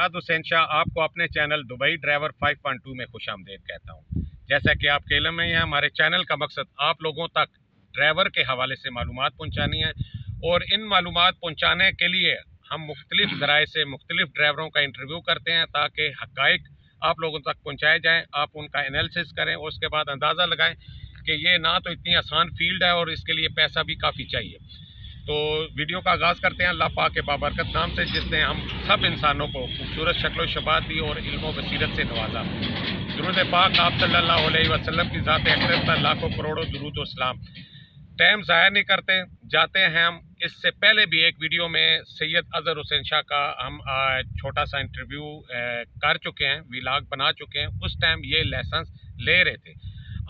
नियाज़ हुसैन शाह आपको अपने channel Dubai driver 512 में खुशामदीद कहता हूँ। जैसा कि आपके इल्म में है, हमारे चैनल का मकसद आप लोगों तक ड्राइवर के हवाले से मालूमात पहुँचानी है और इन मालूमात पहुँचाने के लिए हम मुख्तलिफ ज़राए से मुख्तलिफ ड्राइवरों का इंटरव्यू करते हैं ताकि हक़ाइक़ आप लोगों तक पहुँचाए जाएँ, आप उनका एनालिसिस करें और उसके बाद अंदाज़ा लगाएँ कि ये ना तो इतनी आसान फील्ड है और इसके लिए पैसा भी काफ़ी चाहिए। तो वीडियो का आगाज़ करते हैं अल्लाह पाक के बाबरकत नाम से, जिसने हम सब इंसानों को खूबसूरत शक्ल शबात दी और इल्म बसीरत से नवाजा। दुरूद पाक आप सल्लल्लाहु अलैहि वसल्लम की ज़ात अक़दस पर लाखों करोड़ों दुरूद व सलाम। टाइम ज़ाया नहीं करते, जाते हैं हम। इससे पहले भी एक वीडियो में सैयद अज़हर हुसैन शाह का हम छोटा सा इंटरव्यू कर चुके हैं, व्लॉग बना चुके हैं। उस टाइम ये लाइसेंस ले रहे थे।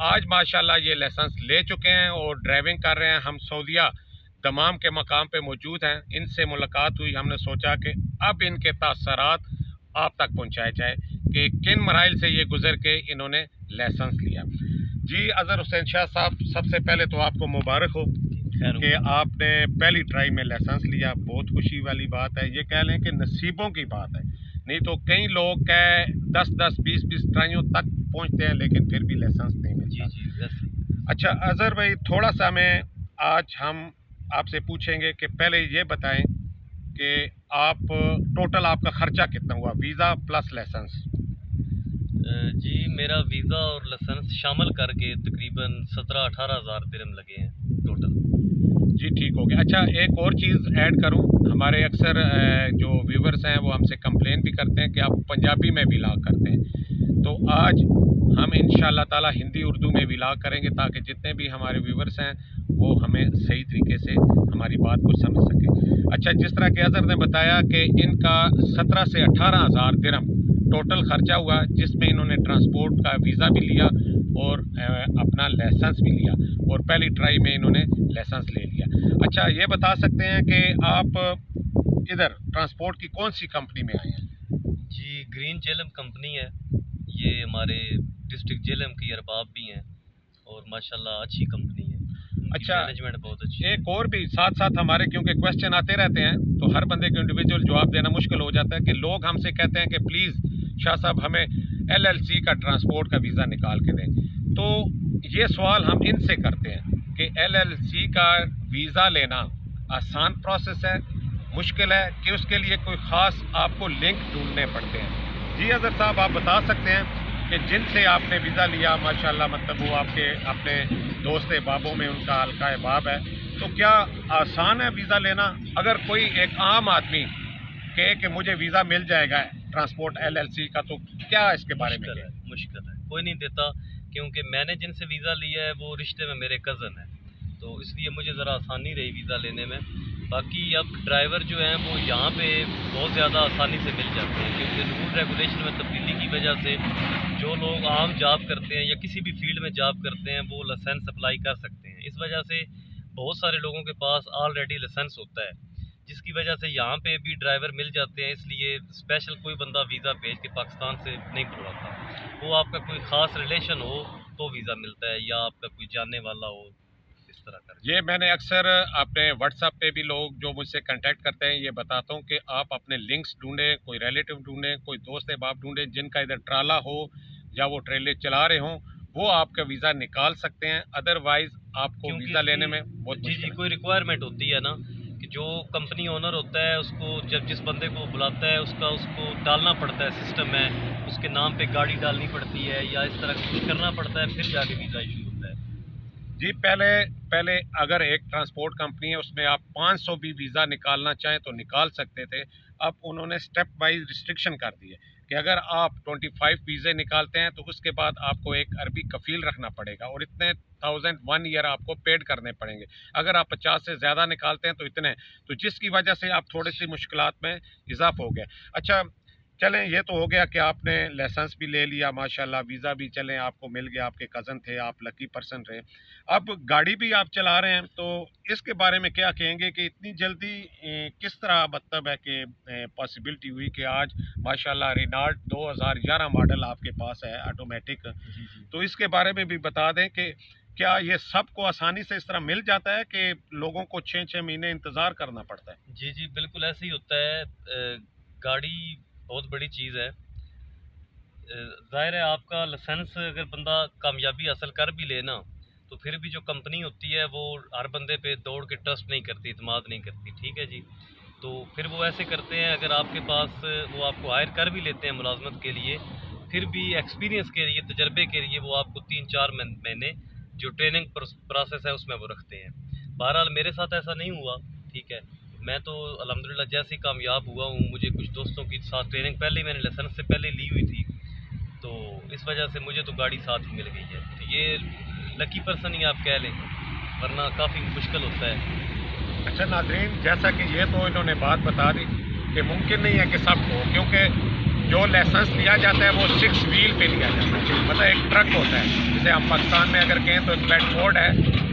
आज माशाल्लाह ये लाइसेंस ले चुके हैं और ड्राइविंग कर रहे हैं। हम सऊदीया दमाम के मकाम पे मौजूद हैं, इनसे मुलाकात हुई। हमने सोचा कि अब इनके तासरात आप तक पहुंचाए जाए कि किन मराइल से ये गुजर के इन्होंने लाइसेंस लिया। जी अज़हर हुसैन शाह साहब, सबसे पहले तो आपको मुबारक हो कि आपने पहली ट्राई में लाइसेंस लिया। बहुत खुशी वाली बात है। ये कह लें कि नसीबों की बात है, नहीं तो कई लोग 10-10, 20-20 ट्राइयों तक पहुंचते हैं लेकिन फिर भी लाइसेंस नहीं मिलता। अच्छा अज़हर भाई, थोड़ा सा मैं आज हम आपसे पूछेंगे कि पहले ये बताएं कि आप टोटल आपका खर्चा कितना हुआ, वीज़ा प्लस लाइसेंस? जी मेरा वीज़ा और लाइसेंस शामिल करके तकरीबन 17-18 हज़ार दिरहम लगे हैं टोटल। जी ठीक हो गया। अच्छा एक और चीज़ ऐड करूं, हमारे अक्सर जो व्यूवर्स हैं वो हमसे कंप्लेन भी करते हैं कि आप पंजाबी में व्लॉग करते हैं। तो आज हम इंशाल्लाह ताला हिंदी उर्दू में व्लॉग करेंगे ताकि जितने भी हमारे व्यूवर्स हैं वो हमें सही तरीके से हमारी बात को समझ सकें। अच्छा, जिस तरह के अज़हर ने बताया कि इनका 17 से 18 हज़ार दिरहम टोटल ख़र्चा हुआ, जिसमें इन्होंने ट्रांसपोर्ट का वीज़ा भी लिया और अपना लाइसेंस भी लिया और पहली ट्राई में इन्होंने लाइसेंस ले लिया। अच्छा ये बता सकते हैं कि आप इधर ट्रांसपोर्ट की कौन सी कंपनी में आए हैं? जी ग्रीन जेलम कंपनी है, ये हमारे डिस्ट्रिक्ट जेलम की अरबाब भी हैं और माशाल्लाह अच्छी कंपनी है। अच्छा, मैनेजमेंट बहुत अच्छी है। एक और भी साथ साथ हमारे क्योंकि क्वेश्चन आते रहते हैं तो हर बंदे को इंडिविजुअल जवाब देना मुश्किल हो जाता है कि लोग हमसे कहते हैं कि प्लीज़ शाह साहब हमें LLC का ट्रांसपोर्ट का वीज़ा निकाल के दें। तो ये सवाल हम इनसे करते हैं कि LLC का वीज़ा लेना आसान प्रोसेस है, मुश्किल है, कि उसके लिए कोई ख़ास आपको लिंक ढूंढने पड़ते हैं? जी अज़हर साहब, आप बता सकते हैं कि जिनसे आपने वीज़ा लिया माशाल्लाह, मतलब वो आपके अपने दोस्त बाबों में उनका हल्का बाब है, तो क्या आसान है वीज़ा लेना? अगर कोई एक आम आदमी कहे कि मुझे वीज़ा मिल जाएगा ट्रांसपोर्ट LLC का, तो क्या इसके बारे में मुश्किल है, मुश्किल है, कोई नहीं देता, क्योंकि मैंने जिनसे वीज़ा लिया है वो रिश्ते में मेरे कज़न है, तो इसलिए मुझे ज़रा आसानी रही वीज़ा लेने में। बाकी अब ड्राइवर जो हैं वो यहाँ पे बहुत ज़्यादा आसानी से मिल जाते हैं, क्योंकि रूल रेगुलेशन में तब्दीली की वजह से जो लोग आम जॉब करते हैं या किसी भी फील्ड में जॉब करते हैं वो लाइसेंस अप्लाई कर सकते हैं। इस वजह से बहुत सारे लोगों के पास ऑलरेडी लाइसेंस होता है, जिसकी वजह से यहाँ पे भी ड्राइवर मिल जाते हैं। इसलिए स्पेशल कोई बंदा वीज़ा भेज के पाकिस्तान से नहीं बुलवाता। वो आपका कोई ख़ास रिलेशन हो तो वीज़ा मिलता है, या आपका कोई जानने वाला हो, इस तरह कर। ये मैंने अक्सर अपने व्हाट्सएप पे भी लोग जो मुझसे कांटेक्ट करते हैं ये बताता हूँ कि आप अपने लिंक्स ढूंढें, कोई रिलेटिव ढूंढें, कोई दोस्त बाप ढूंढें जिनका इधर ट्राला हो या वो ट्रेले चला रहे हों, वो आपका वीज़ा निकाल सकते हैं। अदरवाइज़ आपको वीज़ा लेने में बहुत जी कोई रिक्वायरमेंट होती है ना कि जो कंपनी ओनर होता है उसको जब जिस बंदे को बुलाता है उसको डालना पड़ता है सिस्टम में, उसके नाम पे गाड़ी डालनी पड़ती है या इस तरह कुछ करना पड़ता है, फिर जाके वीज़ा इशू होता है। जी पहले अगर एक ट्रांसपोर्ट कंपनी है उसमें आप 500 भी वीज़ा निकालना चाहें तो निकाल सकते थे। अब उन्होंने स्टेप वाइज रिस्ट्रिक्शन कर दी है कि अगर आप 25 वीज़े निकालते हैं तो उसके बाद आपको एक अरबी कफ़ील रखना पड़ेगा और इतने 1000 1 ईयर आपको पेड करने पड़ेंगे। अगर आप 50 से ज़्यादा निकालते हैं तो इतने, तो जिसकी वजह से आप थोड़ी सी मुश्किलात में इजाफा हो गया। अच्छा चलें, ये तो हो गया कि आपने लाइसेंस भी ले लिया माशाल्लाह, वीज़ा भी चलें आपको मिल गया, आपके कज़न थे, आप लकी पर्सन रहे। अब गाड़ी भी आप चला रहे हैं, तो इसके बारे में क्या कहेंगे कि इतनी जल्दी किस तरह मतलब है कि पॉसिबिलिटी हुई कि आज माशाल्लाह रेनाल्ट 2011 मॉडल आपके पास है ऑटोमेटिक? तो इसके बारे में भी बता दें कि क्या ये सबको आसानी से इस तरह मिल जाता है कि लोगों को 6-6 महीने इंतज़ार करना पड़ता है? जी बिल्कुल ऐसे ही होता है। गाड़ी बहुत बड़ी चीज़ है। ज़ाहिर है आपका लाइसेंस अगर बंदा कामयाबी हासिल कर भी ले ना, तो फिर भी जो कंपनी होती है वो हर बंदे पे दौड़ के ट्रस्ट नहीं करती, इत्मीनान नहीं करती, ठीक है जी। तो फिर वो ऐसे करते हैं, अगर आपके पास वो आपको हायर कर भी लेते हैं मुलाजमत के लिए, फिर भी एक्सपीरियंस के लिए, तजर्बे के लिए वो आपको 3-4 महीने जो ट्रेनिंग प्रोसेस है उसमें वो रखते हैं। बहरहाल मेरे साथ ऐसा नहीं हुआ, ठीक है। मैं तो अल्हम्दुलिल्लाह जैसे ही कामयाब हुआ हूँ, मुझे कुछ दोस्तों के साथ ट्रेनिंग पहले ही मैंने लाइसेंस से पहले ली हुई थी, तो इस वजह से मुझे तो गाड़ी साथ ही मिल गई है। तो ये लकी पर्सन ही आप कह लें, वरना काफ़ी मुश्किल होता है। अच्छा नाज़रीन, जैसा कि ये तो इन्होंने बात बता दी कि मुमकिन नहीं है कि सबको, क्योंकि जो लाइसेंस लिया जाता है वो 6 व्हील पे लिया जाता है, मतलब एक ट्रक होता है। जैसे हम पाकिस्तान में अगर कहें तो बेडफोर्ड है,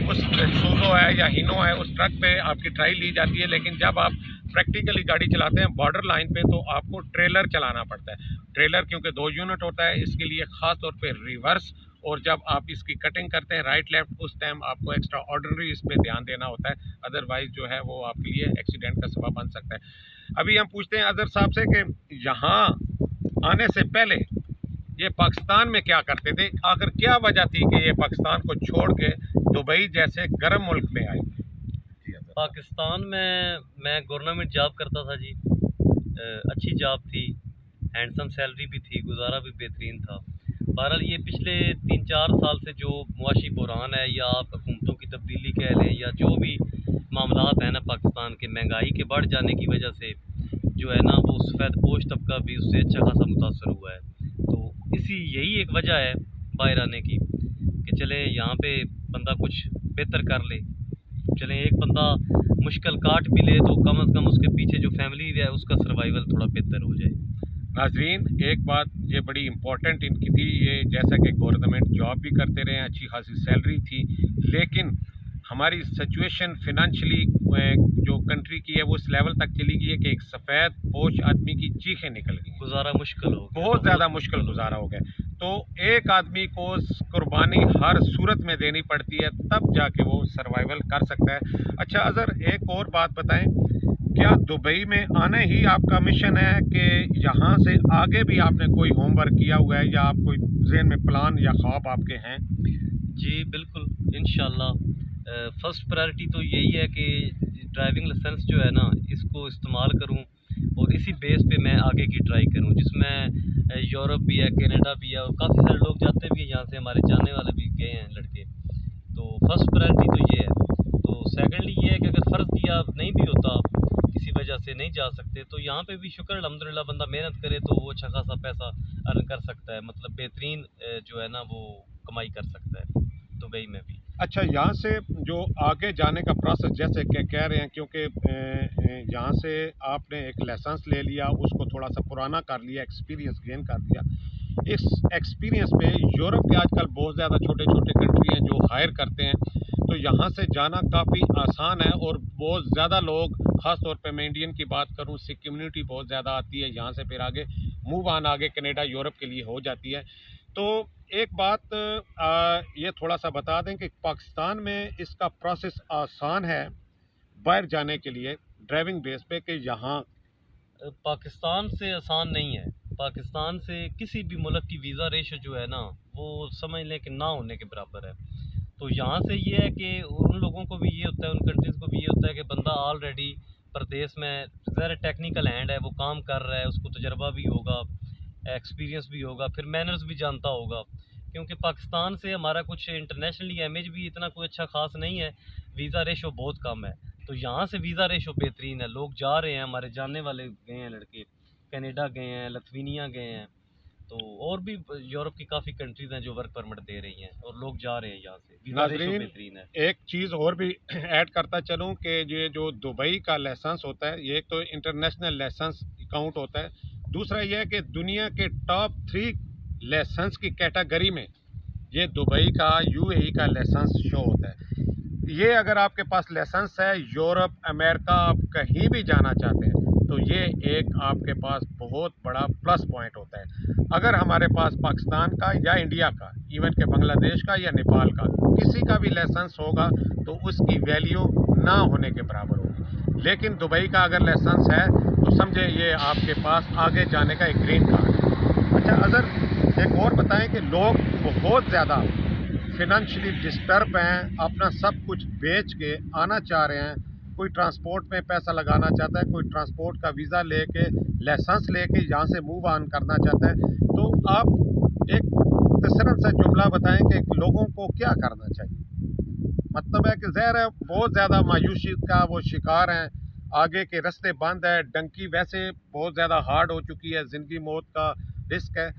उस सूजो है या हिनो है, उस ट्रक पे आपकी ट्रायल ली जाती है। लेकिन जब आप प्रैक्टिकली गाड़ी चलाते हैं बॉर्डर लाइन पे, तो आपको ट्रेलर चलाना पड़ता है। ट्रेलर क्योंकि 2 यूनिट होता है, इसके लिए ख़ास तौर पे रिवर्स, और जब आप इसकी कटिंग करते हैं राइट लेफ्ट, उस टाइम आपको एक्स्ट्रा ऑर्डिनरी इस पर ध्यान देना होता है, अदरवाइज जो है वो आपके लिए एक्सीडेंट का सबब बन सकता है। अभी हम पूछते हैं अजहर साहब से कि यहाँ आने से पहले ये पाकिस्तान में क्या करते थे, आखिर क्या वजह थी कि ये पाकिस्तान को छोड़ के दुबई जैसे गर्म मुल्क में आए? पाकिस्तान में मैं गवर्नमेंट जॉब करता था जी, अच्छी जॉब थी, हैंडसम सैलरी भी थी, गुजारा भी बेहतरीन था। बहरहाल ये पिछले 3-4 साल से जो मुआशी बहरान है, या आप हुकूमतों की तब्दीली कह लें, या जो भी मामलात हैं ना पाकिस्तान के, महंगाई के बढ़ जाने की वजह से जो है ना वो सफ़ेद पोश तबका भी उससे अच्छा खासा मुतासर हुआ है। तो यही एक वजह है बाहर आने की, कि चले यहाँ पे बंदा कुछ बेहतर कर ले, चले एक बंदा मुश्किल काट भी ले तो कम अज़ कम उसके पीछे जो फैमिली है उसका सर्वाइवल थोड़ा बेहतर हो जाए। नाजरीन, एक बात ये बड़ी इम्पोर्टेंट इनकी थी, ये जैसा कि गवर्नमेंट जॉब भी करते रहे, अच्छी खासी सैलरी थी, लेकिन हमारी सिचुएशन फिनंशियली जो कंट्री की है वो इस लेवल तक चली गई है कि एक सफ़ेद पोश आदमी की चीखें निकल गई, गुजारा मुश्किल हो गया, बहुत ज़्यादा मुश्किल गुजारा हो गया। तो एक आदमी को कुर्बानी हर सूरत में देनी पड़ती है, तब जाके वो सर्वाइवल कर सकता है। अच्छा अजहर, एक और बात बताएं, क्या दुबई में आना ही आपका मिशन है कि यहाँ से आगे भी आपने कोई होमवर्क किया हुआ है, या आप कोई ज़हन में प्लान या ख्वाब आपके हैं? जी बिल्कुल, इंशाल्लाह फ़र्स्ट प्रायोरिटी तो यही है कि ड्राइविंग लाइसेंस जो है ना इसको इस्तेमाल करूं, और इसी बेस पे मैं आगे की ट्राई करूं, जिसमें यूरोप भी है, कनाडा भी है, और काफ़ी सारे लोग जाते भी हैं यहाँ से, हमारे जाने वाले भी गए हैं लड़के। तो फर्स्ट प्रायोरिटी तो ये है। तो सेकेंडली ये है कि अगर फ़र्ज़ किया नहीं भी होता, किसी वजह से नहीं जा सकते, तो यहाँ पे भी शुक्र अल्हम्दुलिल्लाह, बंदा मेहनत करे तो वो अच्छा खासा पैसा अर्न कर सकता है, मतलब बेहतरीन जो है ना वो कमाई कर सकता है दुबई में भी। अच्छा, यहाँ से जो आगे जाने का प्रोसेस जैसे कि कह रहे हैं, क्योंकि यहाँ से आपने एक लाइसेंस ले लिया, उसको थोड़ा सा पुराना कर लिया, एक्सपीरियंस गेन कर लिया, इस एक्सपीरियंस पे यूरोप के आजकल बहुत ज़्यादा छोटे छोटे कंट्री हैं जो हायर करते हैं, तो यहाँ से जाना काफ़ी आसान है, और बहुत ज़्यादा लोग, ख़ास तौर पे मैं इंडियन की बात करूँ, सिख कम्युनिटी बहुत ज़्यादा आती है यहाँ से, फिर आगे मूव ऑन आगे कनाडा यूरोप के लिए हो जाती है। तो एक बात ये थोड़ा सा बता दें कि पाकिस्तान में इसका प्रोसेस आसान है बाहर जाने के लिए ड्राइविंग बेस पे, कि यहाँ पाकिस्तान से आसान नहीं है। पाकिस्तान से किसी भी मुल्क की वीज़ा रेशो जो है ना वो समझ लें कि ना होने के बराबर है। तो यहाँ से ये है कि उन लोगों को भी ये होता है, उन कंट्रीज़ को भी ये होता है कि बंदा ऑलरेडी प्रदेश में ज़रा टेक्निकल हैंड है, वो काम कर रहा है, उसको तजर्बा भी होगा, एक्सपीरियंस भी होगा, फिर मैनर्स भी जानता होगा। क्योंकि पाकिस्तान से हमारा कुछ इंटरनेशनली इमेज भी इतना कोई अच्छा खास नहीं है, वीज़ा रेशो बहुत कम है। तो यहाँ से वीज़ा रेशो बेहतरीन है, लोग जा रहे हैं, हमारे जानने वाले गए हैं लड़के, कनाडा गए हैं, लिथुआनिया गए हैं, तो और भी यूरोप की काफ़ी कंट्रीज़ हैं जो वर्क परमिट दे रही हैं, और लोग जा रहे हैं यहाँ से, वीज़ा रेशो बेहतरीन है। एक चीज़ और भी ऐड करता चलूँ कि ये जो दुबई का लाइसेंस होता है, ये तो इंटरनेशनल लाइसेंस काउंट होता है, दूसरा यह है कि दुनिया के टॉप 3 लाइसेंस की कैटेगरी में ये दुबई का, यूएई का लाइसेंस शो होता है। ये अगर आपके पास लाइसेंस है, यूरोप, अमेरिका, आप कहीं भी जाना चाहते हैं, तो ये एक आपके पास बहुत बड़ा प्लस पॉइंट होता है। अगर हमारे पास पाकिस्तान का या इंडिया का, इवन के बांग्लादेश का या नेपाल का, किसी का भी लाइसेंस होगा तो उसकी वैल्यू ना होने के बराबर होगी। लेकिन दुबई का अगर लाइसेंस है तो तो समझे ये आपके पास आगे जाने का एक ग्रीन कार्ड है। अच्छा अज़र एक और बताएं कि लोग बहुत ज़्यादा फिनंशियली डिस्टर्ब हैं, अपना सब कुछ बेच के आना चाह रहे हैं। कोई ट्रांसपोर्ट में पैसा लगाना चाहता है, कोई ट्रांसपोर्ट का वीज़ा लेके लाइसेंस लेके यहाँ से मूव ऑन करना चाहता है। तो आप एक मुख्तसरन सा जुमला बताएं कि लोगों को क्या करना चाहिए। मतलब है कि ज़ाहिर है बहुत ज़्यादा मायूसी का वो शिकार हैं, आगे के रास्ते बंद है, डंकी वैसे बहुत ज़्यादा हार्ड हो चुकी है, ज़िंदगी मौत का रिस्क है।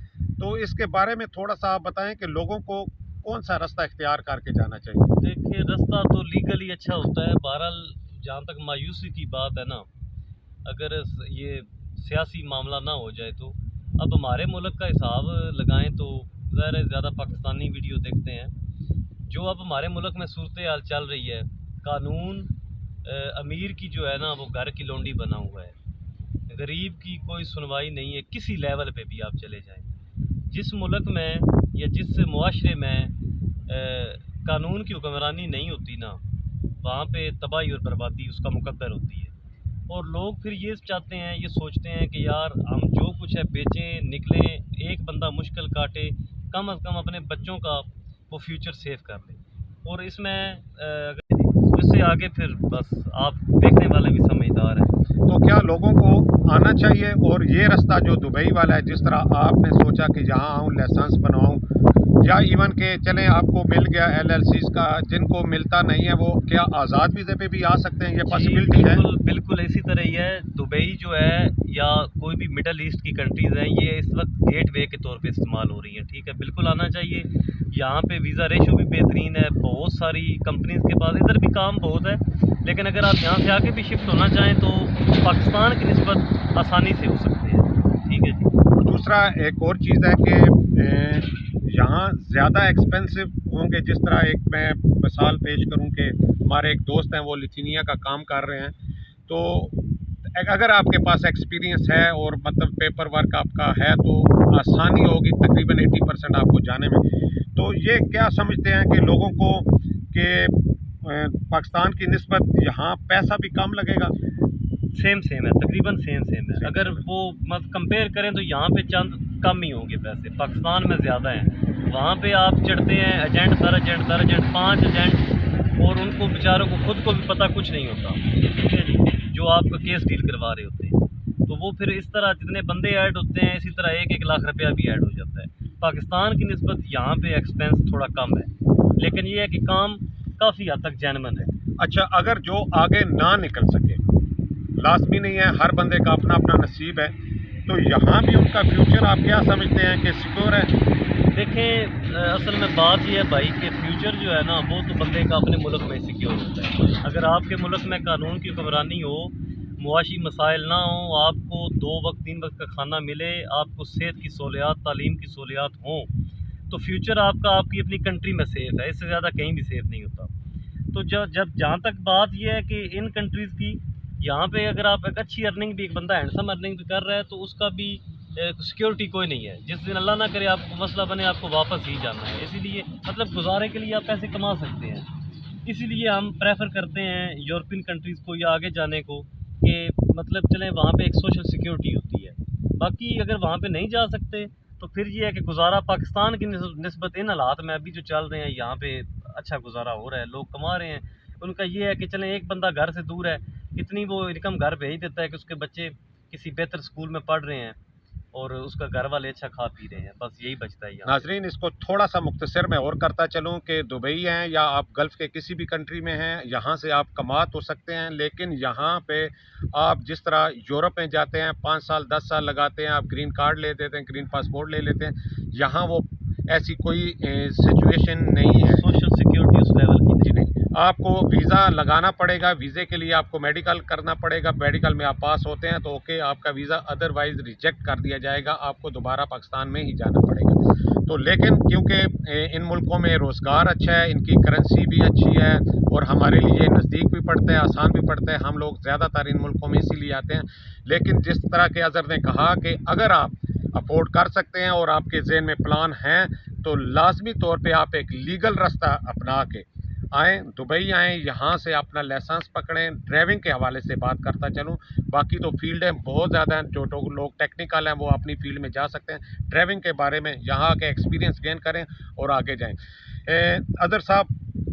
तो इसके बारे में थोड़ा सा आप बताएं कि लोगों को कौन सा रास्ता इख्तियार करके जाना चाहिए। देखिए, रास्ता तो लीगली अच्छा होता है। बहरहाल जहाँ तक मायूसी की बात है ना, अगर ये सियासी मामला ना हो जाए तो अब हमारे मुल्क का हिसाब लगाएं तो ज़ाहिर है ज़्यादा पाकिस्तानी वीडियो देखते हैं। जो अब हमारे मुल्क में सूरत हाल चल रही है, कानून अमीर की जो है ना वो घर की लौंडी बना हुआ है, गरीब की कोई सुनवाई नहीं है। किसी लेवल पे भी आप चले जाएं, जिस मुल्क में या जिस मुआशरे में कानून की हुक्मरानी नहीं होती ना, वहाँ पे तबाही और बर्बादी उसका मुकद्दर होती है। और लोग फिर ये चाहते हैं, ये सोचते हैं कि यार हम जो कुछ है बेचें, निकलें, एक बंदा मुश्किल काटे, कम से कम अपने बच्चों का वो फ्यूचर सेव कर ले। और इसमें इससे आगे फिर बस आप देखने वाले भी समझदार हैं। तो क्या लोगों को आना चाहिए और ये रास्ता जो दुबई वाला है, जिस तरह आपने सोचा कि यहाँ आऊँ लाइसेंस बनवाऊँ, या इवन के चलें आपको मिल गया LLCs का, जिनको मिलता नहीं है वो क्या आज़ाद वीज़े पे भी आ सकते हैं, ये पॉसिबिलिटी है? बिल्कुल इसी तरह ही है। दुबई जो है या कोई भी मिडल ईस्ट की कंट्रीज़ हैं, ये इस वक्त गेटवे के तौर पे इस्तेमाल हो रही हैं। ठीक है, बिल्कुल आना चाहिए। यहाँ पे वीज़ा रेशो भी बेहतरीन है, बहुत सारी कंपनीज़ के पास, इधर भी काम बहुत है। लेकिन अगर आप यहाँ से आके भी शिफ्ट होना चाहें तो पाकिस्तान की निस्बत आसानी से हो सकते हैं। ठीक है जी। दूसरा एक और चीज़ है कि यहाँ ज़्यादा एक्सपेंसिव होंगे। जिस तरह एक मैं मिसाल पेश करूँ कि हमारे एक दोस्त हैं, वो लिथुनिया का काम कर रहे हैं, तो अगर आपके पास एक्सपीरियंस है और मतलब पेपर वर्क आपका है तो आसानी होगी तकरीबन 80% आपको जाने में। तो ये क्या समझते हैं कि लोगों को कि पाकिस्तान की निस्बत यहाँ पैसा भी कम लगेगा? सेम है, तकरीबन सेम है। अगर वो मत कंपेयर करें तो यहाँ पे चंद कम ही होंगे पैसे, पाकिस्तान में ज़्यादा हैं। वहाँ पे आप चढ़ते हैं एजेंट दर एजेंट 5 एजेंट, और उनको बेचारों को खुद को भी पता कुछ नहीं होता, ठीक है जी, जो आपका केस डील करवा रहे होते हैं। तो वो फिर इस तरह जितने बंदे ऐड होते हैं, इसी तरह 1-1 लाख रुपया भी ऐड हो जाता है। पाकिस्तान की निस्बत यहाँ पे एक्सपेंस थोड़ा कम है, लेकिन ये है कि काम काफ़ी हद तक जेन्युइन है। अच्छा, अगर जो आगे ना निकल सके, लाजमी नहीं है, हर बंदे का अपना अपना नसीब है, तो यहाँ भी उनका फ्यूचर आप क्या समझते हैं कि सिक्योर है? देखें, असल में बात ये है भाई कि फ्यूचर जो है ना वो तो बंदे का अपने मुल्क में सिक्योर होता है। अगर आपके मुल्क में कानून की हुक्मरानी हो, मुआशी मसाइल ना हो, आपको 2 वक्त 3 वक्त का खाना मिले, आपको सेहत की सहूलियात, तालीम की सहूलियात हों, तो फ्यूचर आपका आपकी अपनी कंट्री में सेफ़ है। इससे ज़्यादा कहीं भी सेफ़ नहीं होता। तो जब जहाँ तक बात यह है कि इन कंट्रीज़ की, यहाँ पे अगर आप एक अच्छी अर्निंग भी, एक बंदा हैंडसम अर्निंग भी कर रहा है, तो उसका भी सिक्योरिटी कोई नहीं है। जिस दिन अल्लाह ना करे आपको मसला बने, आपको वापस ही जाना है। इसीलिए मतलब गुजारे के लिए आप पैसे कमा सकते हैं। इसीलिए हम प्रेफर करते हैं यूरोपियन कंट्रीज़ को या आगे जाने को, कि मतलब चलें वहाँ पे एक सोशल सिक्योरिटी होती है। बाकी अगर वहाँ पे नहीं जा सकते तो फिर ये है कि गुजारा पाकिस्तान की निस्बत इन हालात में अभी जो चल रहे हैं, यहाँ पे अच्छा गुजारा हो रहा है, लोग कमा रहे हैं। उनका ये है कि चलें एक बंदा घर से दूर है, इतनी वो इनकम घर भेज देता है कि उसके बच्चे किसी बेहतर स्कूल में पढ़ रहे हैं और उसका घर वाले अच्छा खा पी रहे हैं। बस यही बचता है यहाँ। नाजरीन, इसको थोड़ा सा मुख्तसर में और करता चलूँ कि दुबई हैं या आप गल्फ़ के किसी भी कंट्री में हैं, यहाँ से आप कमा तो सकते हैं, लेकिन यहाँ पे आप जिस तरह यूरोप में जाते हैं 5 साल 10 साल लगाते हैं, आप ग्रीन कार्ड ले देते हैं, ग्रीन पासपोर्ट ले लेते हैं, यहाँ वो ऐसी कोई सिचुएशन नहीं है। सोशल सिक्योरिटी उस लेवल की जी नहीं, आपको वीज़ा लगाना पड़ेगा, वीज़े के लिए आपको मेडिकल करना पड़ेगा, मेडिकल में आप पास होते हैं तो ओके, आपका वीज़ा, अदरवाइज़ रिजेक्ट कर दिया जाएगा, आपको दोबारा पाकिस्तान में ही जाना पड़ेगा। तो लेकिन क्योंकि इन मुल्कों में रोज़गार अच्छा है, इनकी करेंसी भी अच्छी है और हमारे लिए नज़दीक भी पड़ता है, आसान भी पड़ता है, हम लोग ज़्यादातर इन मुल्कों में इसीलिए आते हैं। लेकिन जिस तरह के अज़हर ने कहा कि अगर आप अफोर्ड कर सकते हैं और आपके ज़हन में प्लान हैं, तो लाजमी तौर पे आप एक लीगल रास्ता अपना के आएँ, दुबई आएँ, यहाँ से अपना लाइसेंस पकड़ें। ड्राइविंग के हवाले से बात करता चलूँ, बाकी तो फील्डें बहुत ज़्यादा हैं, जो लोग टेक्निकल हैं वो अपनी फील्ड में जा सकते हैं। ड्राइविंग के बारे में यहाँ के एक्सपीरियंस गेन करें और आगे जाएँ। अदर साहब,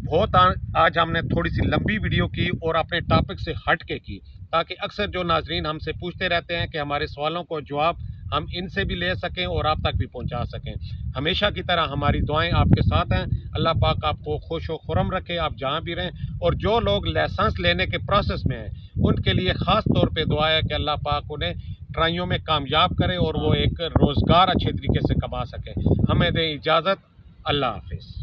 बहुत आज हमने थोड़ी सी लंबी वीडियो की और अपने टॉपिक से हट के की, ताकि अक्सर जो नाजरीन हमसे पूछते रहते हैं कि हमारे सवालों को जवाब हम इनसे भी ले सकें और आप तक भी पहुंचा सकें। हमेशा की तरह हमारी दुआएं आपके साथ हैं। अल्लाह पाक आपको खुश व खुरम रखे, आप जहां भी रहें। और जो लोग लाइसेंस लेने के प्रोसेस में हैं, उनके लिए ख़ास तौर पे दुआ है कि अल्लाह पाक उन्हें ट्राइयों में कामयाब करे और वो एक रोज़गार अच्छे तरीके से कमा सकें। हमें दें इजाज़त। अल्लाह हाफिज़।